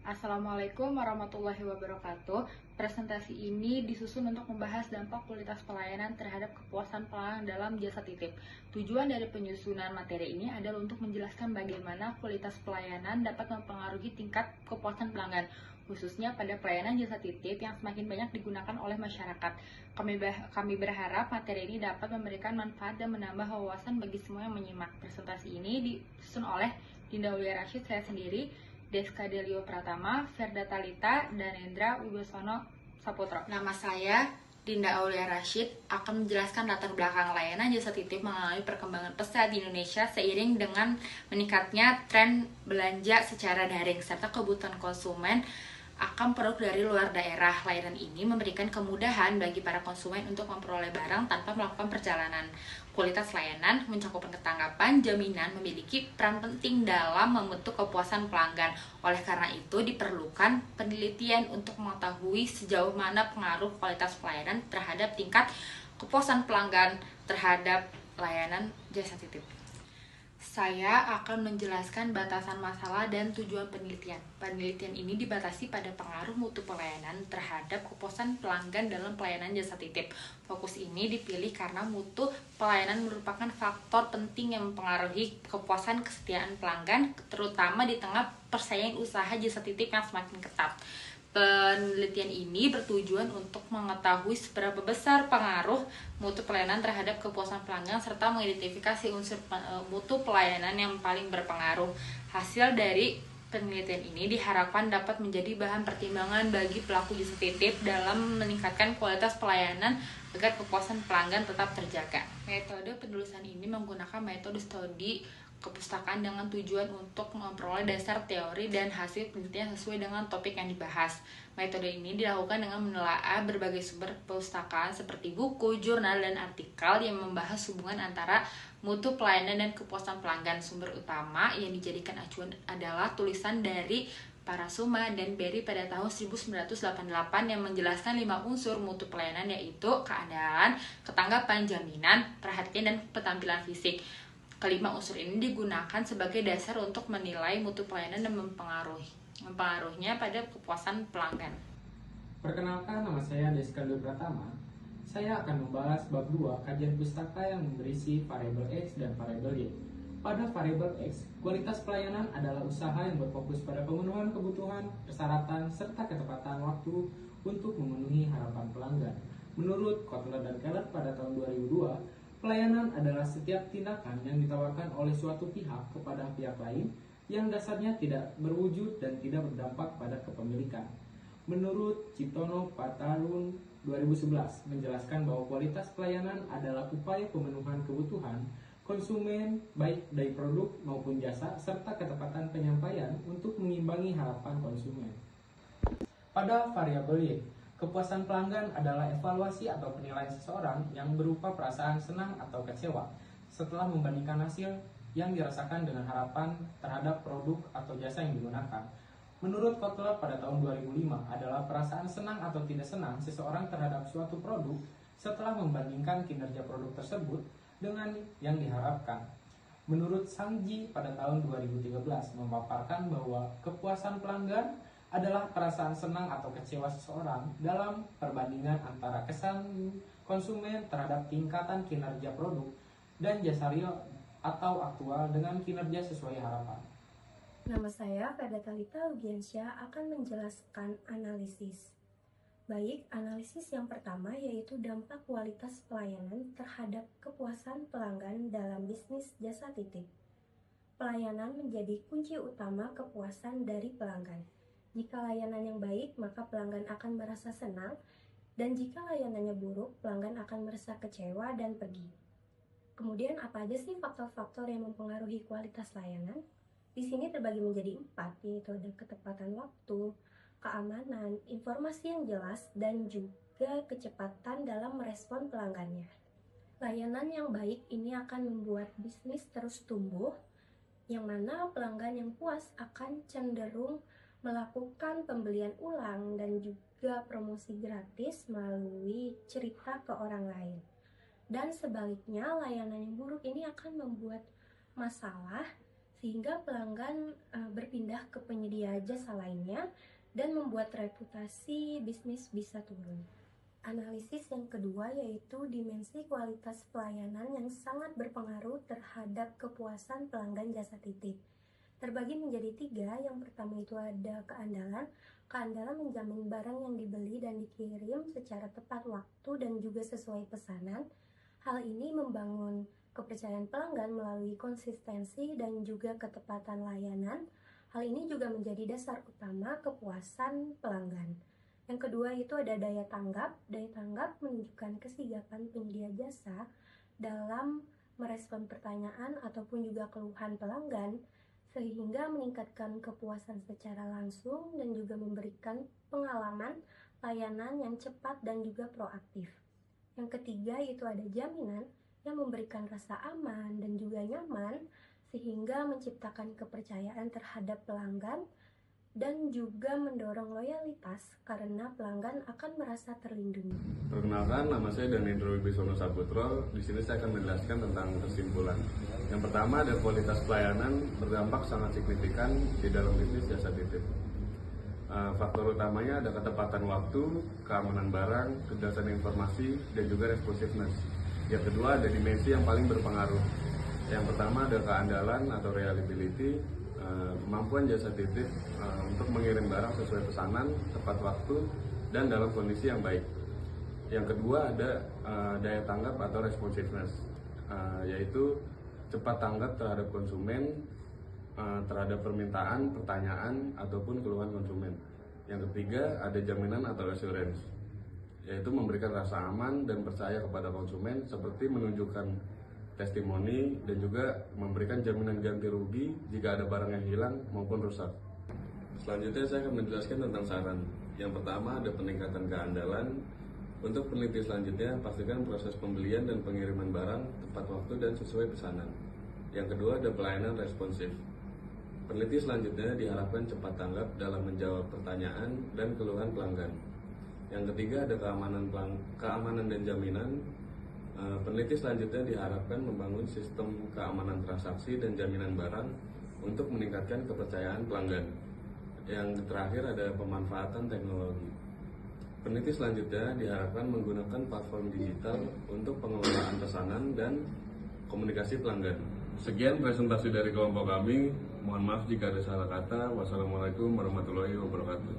Assalamualaikum warahmatullahi wabarakatuh. Presentasi ini disusun untuk membahas dampak kualitas pelayanan terhadap kepuasan pelanggan dalam jasa titip. Tujuan dari penyusunan materi ini adalah untuk menjelaskan bagaimana kualitas pelayanan dapat mempengaruhi tingkat kepuasan pelanggan, khususnya pada pelayanan jasa titip yang semakin banyak digunakan oleh masyarakat. Kami berharap materi ini dapat memberikan manfaat dan menambah wawasan bagi semua yang menyimak. Presentasi ini disusun oleh Dinda Aulia Rashid, saya sendiri, Deska Delio Pratama, Verda Talita, dan Endra Wibosono Saputro. Nama saya Dinda Aulia Rashid akan menjelaskan latar belakang layanan jasa titip mengalami perkembangan pesat di Indonesia seiring dengan meningkatnya tren belanja secara daring serta kebutuhan konsumen akan produk dari luar daerah. Layanan ini memberikan kemudahan bagi para konsumen untuk memperoleh barang tanpa melakukan perjalanan. Kualitas layanan, mencakup ketanggapan, jaminan memiliki peran penting dalam membentuk kepuasan pelanggan. Oleh karena itu, diperlukan penelitian untuk mengetahui sejauh mana pengaruh kualitas pelayanan terhadap tingkat kepuasan pelanggan terhadap layanan jasa titip. Saya akan menjelaskan batasan masalah dan tujuan penelitian. Penelitian ini dibatasi pada pengaruh mutu pelayanan terhadap kepuasan pelanggan dalam pelayanan jasa titip. Fokus ini dipilih karena mutu pelayanan merupakan faktor penting yang mempengaruhi kepuasan kesetiaan pelanggan, terutama di tengah persaingan usaha jasa titip yang semakin ketat. Penelitian ini bertujuan untuk mengetahui seberapa besar pengaruh mutu pelayanan terhadap kepuasan pelanggan serta mengidentifikasi unsur mutu pelayanan yang paling berpengaruh. Hasil dari penelitian ini diharapkan dapat menjadi bahan pertimbangan bagi pelaku jasa titip dalam meningkatkan kualitas pelayanan agar kepuasan pelanggan tetap terjaga. Metode penulisan ini menggunakan metode studi kepustakaan dengan tujuan untuk memperoleh dasar teori dan hasil penelitian sesuai dengan topik yang dibahas. Metode ini dilakukan dengan menelaah berbagai sumber perpustakaan seperti buku, jurnal, dan artikel yang membahas hubungan antara mutu pelayanan dan kepuasan pelanggan. Sumber utama yang dijadikan acuan adalah tulisan dari Parasuma dan Berry pada tahun 1988 yang menjelaskan 5 unsur mutu pelayanan, yaitu keandalan, ketanggapan, jaminan, perhatian, dan keterampilan fisik. Kelima unsur ini digunakan sebagai dasar untuk menilai mutu pelayanan dan mempengaruhinya pada kepuasan pelanggan. Perkenalkan, nama saya Deska Delio Pratama. Saya akan membahas bab 2 kajian pustaka yang berisi variabel X dan variabel Y. Pada variabel X, kualitas pelayanan adalah usaha yang berfokus pada pemenuhan kebutuhan, persyaratan, serta ketepatan waktu untuk memenuhi harapan pelanggan. Menurut Kotler dan Keller pada tahun 2002, pelayanan adalah setiap tindakan yang ditawarkan oleh suatu pihak kepada pihak lain yang dasarnya tidak berwujud dan tidak berdampak pada kepemilikan. Menurut Ciptono Patarun 2011 menjelaskan bahwa kualitas pelayanan adalah upaya pemenuhan kebutuhan konsumen baik dari produk maupun jasa serta ketepatan penyampaian untuk mengimbangi harapan konsumen. Pada variabel Y, kepuasan pelanggan adalah evaluasi atau penilaian seseorang yang berupa perasaan senang atau kecewa setelah membandingkan hasil yang dirasakan dengan harapan terhadap produk atau jasa yang digunakan. Menurut Kotler pada tahun 2005 adalah perasaan senang atau tidak senang seseorang terhadap suatu produk setelah membandingkan kinerja produk tersebut dengan yang diharapkan. Menurut Sangji pada tahun 2013 memaparkan bahwa kepuasan pelanggan adalah perasaan senang atau kecewa seseorang dalam perbandingan antara kesan konsumen terhadap tingkatan kinerja produk dan jasa real atau aktual dengan kinerja sesuai harapan. Nama saya Verda Talita Lugiansyah akan menjelaskan analisis. Baik, analisis yang pertama yaitu dampak kualitas pelayanan terhadap kepuasan pelanggan dalam bisnis jasa titip. Pelayanan menjadi kunci utama kepuasan dari pelanggan. Jika layanan yang baik, maka pelanggan akan merasa senang, dan jika layanannya buruk, pelanggan akan merasa kecewa dan pergi. Kemudian, apa aja sih faktor-faktor yang mempengaruhi kualitas layanan? Di sini terbagi menjadi 4, yaitu ada ketepatan waktu, keamanan, informasi yang jelas, dan juga kecepatan dalam merespon pelanggannya. Layanan yang baik ini akan membuat bisnis terus tumbuh, yang mana pelanggan yang puas akan cenderung melakukan pembelian ulang dan juga promosi gratis melalui cerita ke orang lain. Dan sebaliknya, layanan yang buruk ini akan membuat masalah sehingga pelanggan berpindah ke penyedia jasa lainnya dan membuat reputasi bisnis bisa turun. Analisis yang kedua yaitu dimensi kualitas pelayanan yang sangat berpengaruh terhadap kepuasan pelanggan jasa titip. Terbagi menjadi 3, yang pertama itu ada keandalan. Keandalan menjamin barang yang dibeli dan dikirim secara tepat waktu dan juga sesuai pesanan. Hal ini membangun kepercayaan pelanggan melalui konsistensi dan juga ketepatan layanan. Hal ini juga menjadi dasar utama kepuasan pelanggan. Yang kedua itu ada daya tanggap. Daya tanggap menunjukkan kesigapan penyedia jasa dalam merespon pertanyaan ataupun juga keluhan pelanggan, sehingga meningkatkan kepuasan secara langsung dan juga memberikan pengalaman layanan yang cepat dan juga proaktif. Yang ketiga itu ada jaminan yang memberikan rasa aman dan juga nyaman, sehingga menciptakan kepercayaan terhadap pelanggan dan juga mendorong loyalitas karena pelanggan akan merasa terlindungi. Perkenalkan, nama saya Danendro Wibisono Saputro. Di sini saya akan menjelaskan tentang kesimpulan. Yang pertama, ada kualitas pelayanan berdampak sangat signifikan di dalam bisnis jasa titip. Faktor utamanya ada ketepatan waktu, keamanan barang, kejelasan informasi, dan juga responsiveness. Yang kedua, ada dimensi yang paling berpengaruh. Yang pertama ada keandalan atau reliability, kemampuan jasa titip untuk mengirim barang sesuai pesanan, tepat waktu, dan dalam kondisi yang baik. Yang kedua ada daya tanggap atau responsiveness, yaitu cepat tanggap terhadap konsumen, terhadap permintaan, pertanyaan, ataupun keluhan konsumen. Yang ketiga ada jaminan atau assurance, yaitu memberikan rasa aman dan percaya kepada konsumen seperti menunjukkan testimoni dan juga memberikan jaminan ganti rugi jika ada barang yang hilang maupun rusak. Selanjutnya saya akan menjelaskan tentang saran. Yang pertama ada peningkatan keandalan. Untuk peneliti selanjutnya, pastikan proses pembelian dan pengiriman barang tepat waktu dan sesuai pesanan. Yang kedua ada pelayanan responsif. Peneliti selanjutnya diharapkan cepat tanggap dalam menjawab pertanyaan dan keluhan pelanggan. Yang ketiga ada keamanan dan jaminan. Peneliti selanjutnya diharapkan membangun sistem keamanan transaksi dan jaminan barang untuk meningkatkan kepercayaan pelanggan. Yang terakhir ada pemanfaatan teknologi. Peneliti selanjutnya diharapkan menggunakan platform digital untuk pengelolaan pesanan dan komunikasi pelanggan. Sekian presentasi dari kelompok kami. Mohon maaf jika ada salah kata. Wassalamualaikum warahmatullahi wabarakatuh.